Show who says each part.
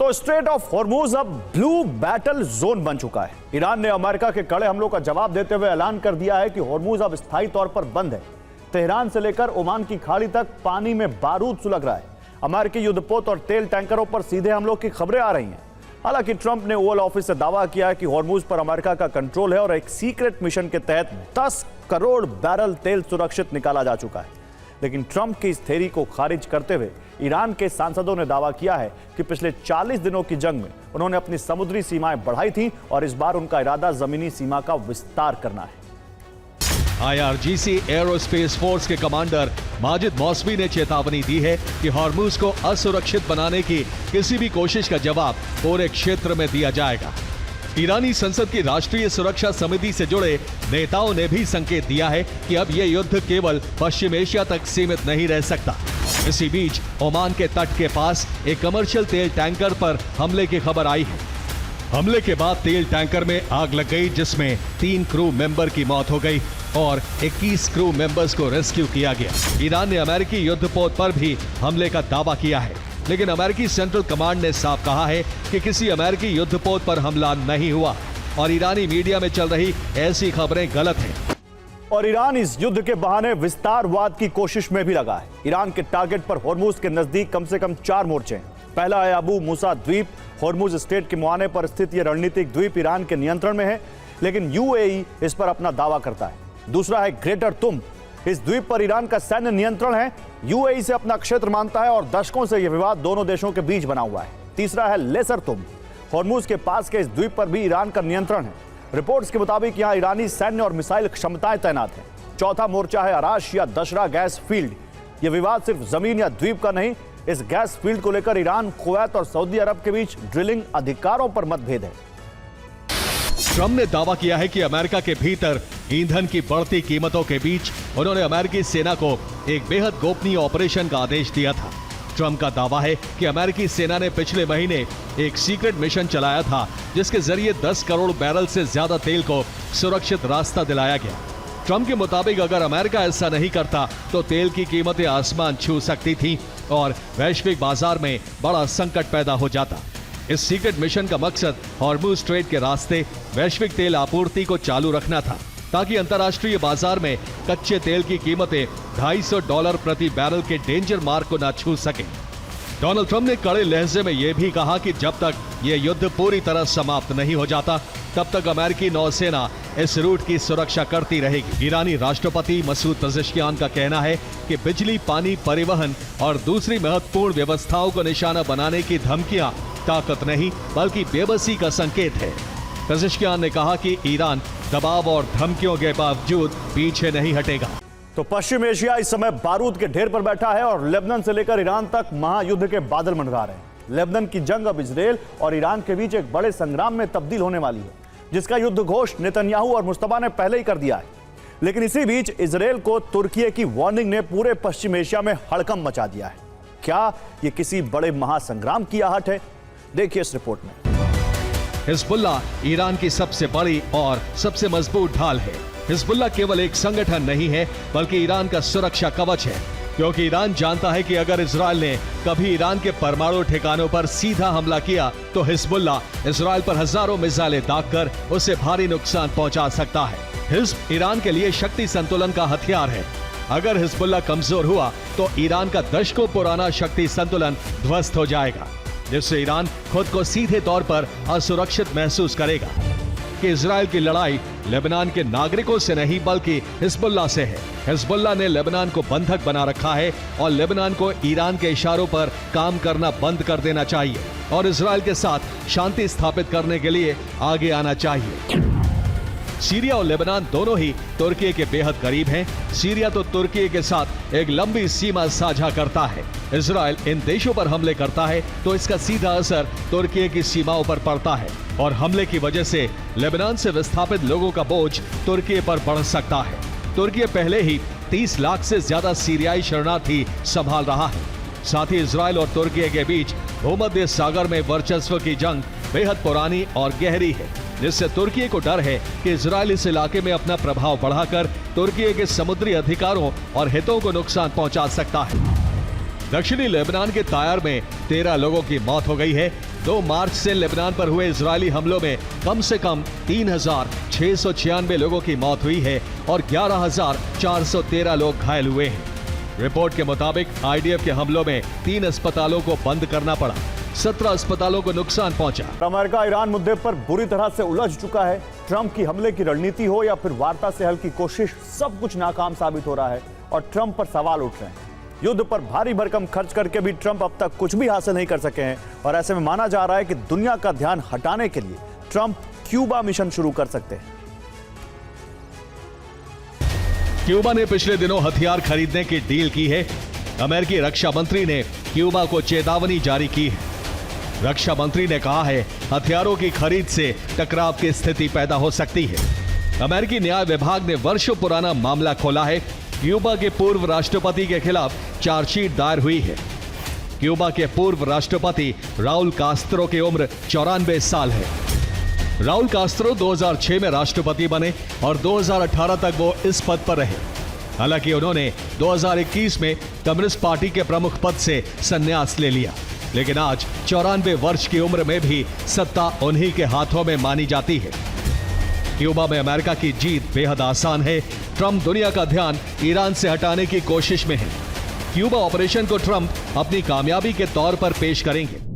Speaker 1: तो straight of Hormuz अब blue battle zone बन चुका है। ईरान ने अमेरिका के कड़े हमलों का जवाब देते हुए ऐलान कर दिया है कि हॉर्मुज अब स्थायी तौर पर बंद है। तेहरान से लेकर ओमान की खाड़ी तक पानी में बारूद सुलग रहा है। अमेरिकी युद्धपोत और तेल टैंकरों पर सीधे हमलों की खबरें आ रही हैं। हालांकि ट्रंप ने ओवल ऑफिस से दावा किया है कि हॉर्मुज पर अमेरिका का कंट्रोल है और एक सीक्रेट मिशन के तहत 10 करोड़ बैरल तेल सुरक्षित निकाला जा चुका है। लेकिन ट्रंप की इस थ्योरी को खारिज करते हुए ईरान के सांसदों ने दावा किया है कि पिछले 40 दिनों की जंग में उन्होंने अपनी समुद्री सीमाएं बढ़ाई थीं और इस बार उनका इरादा जमीनी सीमा का विस्तार करना है।
Speaker 2: IRGC एरोस्पेस फोर्स के कमांडर माजिद मौसवी ने चेतावनी दी है कि हॉर्मुज को असुरक्षित बनाने की किसी भी कोशिश का जवाब पूरे क्षेत्र में दिया जाएगा। ईरानी संसद की राष्ट्रीय सुरक्षा समिति से जुड़े नेताओं ने भी संकेत दिया है कि अब यह युद्ध केवल पश्चिम एशिया तक सीमित नहीं रह सकता। इसी बीच ओमान के तट के पास एक कमर्शियल तेल टैंकर पर हमले की खबर आई है। हमले के बाद तेल टैंकर में आग लग गई, जिसमें 3 क्रू मेंबर की मौत हो गई और 21 क्रू मेंबर्स को रेस्क्यू किया गया। ईरान ने अमेरिकी युद्धपोत पर भी हमले का दावा किया है, लेकिन अमेरिकी सेंट्रल कमांड ने साफ कहा है कि किसी अमेरिकी युद्धपोत पर हमला नहीं हुआ और ईरानी मीडिया में चल रही ऐसी खबरें गलत हैं।
Speaker 1: और ईरान इस युद्ध के बहाने विस्तारवाद की कोशिश में भी लगा है। ईरान के टारगेट पर हॉर्मुज के नजदीक कम से कम 4 मोर्चे हैं। पहला है अबू मूसा द्वीप। हॉर्मुज स्ट्रेट के मुहाने पर स्थित यह रणनीतिक द्वीप ईरान के नियंत्रण में है, लेकिन यूएई इस पर अपना दावा करता है। दूसरा है ग्रेटर तुम। इस द्वीप पर ईरान का सैन्य नियंत्रण है, यूएई से अपना क्षेत्र मानता है और दशकों से यह विवाद दोनों देशों के बीच बना हुआ है। तीसरा है लेसर तुम। हॉर्मुज के पास के इस द्वीप पर भी ईरान का नियंत्रण है। रिपोर्ट्स के मुताबिक यहां ईरानी सैन्य और मिसाइल क्षमताएं तैनात हैं। चौथा मोर्चा है अराश या दशरा गैस फील्ड। यह विवाद सिर्फ जमीन या द्वीप का नहीं, इस गैस फील्ड को लेकर ईरान, कुवैत और सऊदी अरब के बीच ड्रिलिंग अधिकारों पर मतभेद है।
Speaker 2: ट्रंप ने दावा किया है कि अमेरिका के भीतर ईंधन की बढ़ती कीमतों के बीच उन्होंने अमेरिकी सेना को एक बेहद गोपनीय ऑपरेशन का आदेश दिया था। ट्रंप का दावा है कि अमेरिकी सेना ने पिछले महीने एक सीक्रेट मिशन चलाया था, जिसके जरिए 10 करोड़ बैरल से ज्यादा तेल को सुरक्षित रास्ता दिलाया गया। ट्रंप के मुताबिक अगर अमेरिका ऐसा नहीं करता तो तेल की कीमतें आसमान छू सकती थीं और वैश्विक बाजार में बड़ा संकट पैदा हो जाता। इस सीक्रेट मिशन का मकसद हॉर्मुज स्ट्रेट के रास्ते वैश्विक तेल आपूर्ति को चालू रखना था, ताकि अंतर्राष्ट्रीय बाजार में कच्चे तेल की कीमतें $250 प्रति बैरल के डेंजर मार्क को न छू सके। डोनाल्ड ट्रंप ने कड़े लहजे में यह भी कहा कि जब तक यह युद्ध पूरी तरह समाप्त नहीं हो जाता, तब तक अमेरिकी नौसेना इस रूट की सुरक्षा करती रहेगी। ईरानी राष्ट्रपति मसूद पेजेश्कियान का कहना है कि बिजली, पानी, परिवहन और दूसरी महत्वपूर्ण व्यवस्थाओं को निशाना बनाने की धमकियां ताकत नहीं बल्कि बेबसी का संकेत है। पेजेश्कियान ने कहा कि ईरान दबाव और धमकियों के बावजूद पीछे नहीं हटेगा।
Speaker 1: तो पश्चिम एशिया इस समय बारूद के ढेर पर बैठा है और लेबनान से लेकर ईरान तक महायुद्ध के बादल मंडरा रहे हैं। लेबनान की जंग अब इजराइल और ईरान के बीच एक बड़े संग्राम में तब्दील होने वाली है, जिसका युद्ध घोषणा नेतन्याहू और मुस्तफा ने पहले ही कर दिया है। लेकिन इसी बीच इजराइल को तुर्की की वार्निंग ने पूरे पश्चिम एशिया में हड़कंप मचा दिया है। क्या ये किसी बड़े महासंग्राम की आहट है? देखिए इस रिपोर्ट में।
Speaker 2: हिजबुल्लाह ईरान की सबसे बड़ी और सबसे मजबूत ढाल है। हिजबुल्लाह केवल एक संगठन नहीं है बल्कि ईरान का सुरक्षा कवच है, क्योंकि ईरान जानता है कि अगर इजराइल ने कभी ईरान के परमाणु ठिकानों पर सीधा हमला किया तो हिजबुल्लाह इजराइल पर हजारों मिसाइलें दागकर उसे भारी नुकसान पहुंचा सकता है। हिज्ब ईरान के लिए शक्ति संतुलन का हथियार है। अगर हिजबुल्लाह कमजोर हुआ तो ईरान का दशकों पुराना शक्ति संतुलन ध्वस्त हो जाएगा, जिससे ईरान खुद को सीधे तौर पर असुरक्षित महसूस करेगा। कि इजराइल की लड़ाई लेबनान के नागरिकों से नहीं बल्कि हिजबुल्लाह से है। हिजबुल्लाह ने लेबनान को बंधक बना रखा है और लेबनान को ईरान के इशारों पर काम करना बंद कर देना चाहिए और इजराइल के साथ शांति स्थापित करने के लिए आगे आना चाहिए। सीरिया और लेबनान दोनों ही तुर्की के बेहद करीब हैं। सीरिया तो तुर्की के साथ एक लंबी सीमा साझा करता है। इजराइल इन देशों पर हमले करता है तो इसका सीधा असर तुर्की की सीमाओं पर पड़ता है और हमले की वजह से लेबनान से विस्थापित लोगों का बोझ तुर्की पर बढ़ सकता है। तुर्की पहले ही 30 लाख से ज्यादा सीरियाई शरणार्थी संभाल रहा है। साथ ही इजराइल और तुर्की के बीच भूमध्य सागर में वर्चस्व की जंग बेहद पुरानी और गहरी है, जिससे तुर्की को डर है कि इजराइल इस इलाके में अपना प्रभाव बढ़ाकर तुर्की के समुद्री अधिकारों और हितों को नुकसान पहुंचा सकता है। दक्षिणी लेबनान के तायर में 13 लोगों की मौत हो गई है। 2 मार्च से लेबनान पर हुए इजरायली हमलों में कम से कम 3,696 लोगों की मौत हुई है और 11,413 लोग घायल हुए हैं। रिपोर्ट के मुताबिक आईडीएफ के हमलों में 3 अस्पतालों को बंद करना पड़ा, 17 अस्पतालों को नुकसान पहुंचा।
Speaker 1: अमेरिका ईरान मुद्दे पर बुरी तरह से उलझ चुका है। ट्रंप की हमले की रणनीति हो या फिर वार्ता से हल की कोशिश, सब कुछ नाकाम साबित हो रहा है और ट्रंप पर सवाल उठ रहे हैं। युद्ध पर भारी भरकम खर्च करके भी ट्रंप अब तक कुछ भी हासिल नहीं कर सके हैं और ऐसे में माना जा रहा है कि दुनिया का ध्यान हटाने के लिए ट्रंप क्यूबा मिशन शुरू कर सकते हैं।
Speaker 2: क्यूबा ने पिछले दिनों हथियार खरीदने की डील की है। अमेरिकी रक्षा मंत्री ने क्यूबा को चेतावनी जारी की है। रक्षा मंत्री ने कहा है हथियारों की खरीद से टकराव की स्थिति पैदा हो सकती है। अमेरिकी न्याय विभाग ने वर्षों पुराना मामला खोला है। क्यूबा के पूर्व राष्ट्रपति के खिलाफ चार्जशीट दायर हुई है। क्यूबा के पूर्व राष्ट्रपति राउल कास्त्रो की उम्र 94 साल है। राउल कास्त्रो 2006 में राष्ट्रपति बने और 2018 तक वो इस पद पर रहे। हालांकि उन्होंने 2021 में कम्युनिस्ट पार्टी के प्रमुख पद से संन्यास ले लिया, लेकिन आज 94 वर्ष की उम्र में भी सत्ता उन्हीं के हाथों में मानी जाती है। क्यूबा में अमेरिका की जीत बेहद आसान है। ट्रंप दुनिया का ध्यान ईरान से हटाने की कोशिश में है। क्यूबा ऑपरेशन को ट्रंप अपनी कामयाबी के तौर पर पेश करेंगे।